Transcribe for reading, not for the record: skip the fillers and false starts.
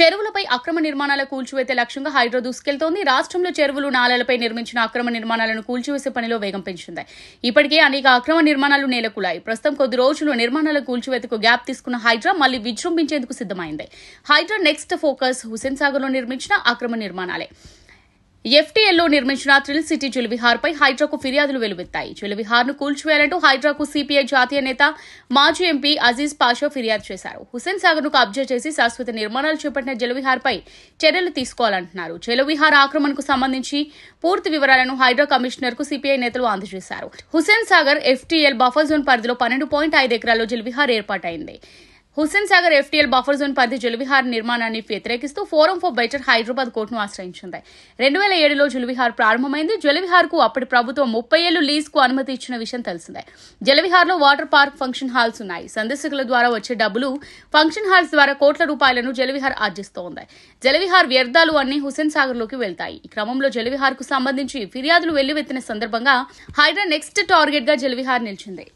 చెరువులపై అక్రమ నిర్మాణాల కూల్చివేతే లక్ష్యంగా హైడ్రా దూసుకెళ్తోంది. రాష్ట్రంలో చెరువులు, నాలాలపై నిర్మించిన అక్రమ నిర్మాణాలను కూల్చివేసే పనిలో వేగం పెంచింది. ఇప్పటికే అనేక అక్రమ నిర్మాణాలు నేలకూలాయి. ప్రస్తుతం కొద్ది రోజులు నిర్మాణాల కూల్చివేతకు గ్యాప్ తీసుకున్న హైడ్రా మళ్లీ విజృంభించేందుకు సిద్దమైంది. హైడ్రా నెక్స్ట్ ఫోకస్ హుస్సేన్ సాగర్ లో నిర్మించిన అక్రమ నిర్మాణాలే. ఎఫ్టీఎల్లో నిర్మించిన థ్రిల్ సిటీ జలవిహార్పై హైడ్రాకు ఫిర్యాదులు వెలువెత్తాయి. జలవిహార్ను కూల్చివేయాలంటూ హైడ్రాకు సిపిఐ జాతీయ నేత, మాజీ ఎంపీ అజీజ్ పాషా ఫిర్యాదు చేశారు. హుస్సేన్ సాగర్ను కబ్జా చేసి శాశ్వత నిర్మాణాలు చేపట్టిన జలవిహార్పై చర్యలు తీసుకోవాలంటున్నారు. జలవిహార్ ఆక్రమణకు సంబంధించి పూర్తి వివరాలను హైడ్రా కమిషనర్కు సిపిఐ నేతలు అందజేశారు. Hussain Sagar FTL buffer zone పరిధిలో 12.5 ఎకరాల్లో జలవిహార్ ఏర్పాటైంది. Hussain Sagar FTL buffer zone పరిధి జలవిహార్ నిర్మాణాన్ని వ్యతిరేకిస్తూ ఫోరం ఫర్ బెటర్ హైదరాబాద్ కోర్టును ఆశ్రయించింది. 2007లో జలవిహార్ ప్రారంభమైంది. జలవిహార్కు అప్పటి ప్రభుత్వం 30 ఏళ్లు లీజ్కు అనుమతి ఇచ్చిన విషయం తెలిసిందే. జలవిహార్లో వాటర్ పార్క్, ఫంక్షన్ హాల్స్ ఉన్నాయి. సందర్శకుల ద్వారా వచ్చే డబ్బులు ఫంక్షన్ హాల్స్ ద్వారా కోట్ల రూపాయలను జలవిహార్ ఆర్జిస్తోంది. జలవిహార్ వ్యర్థాలు అన్ని హుస్సేన్ సాగర్లోకి వెళ్తాయి. ఈ క్రమంలో జలవిహార్కు సంబంధించి ఫిర్యాదులు వెల్లువెత్తిన సందర్భంగా హైడ్రా నెక్స్ట్ టార్గెట్ గా జలవిహార్ నిలిచింది.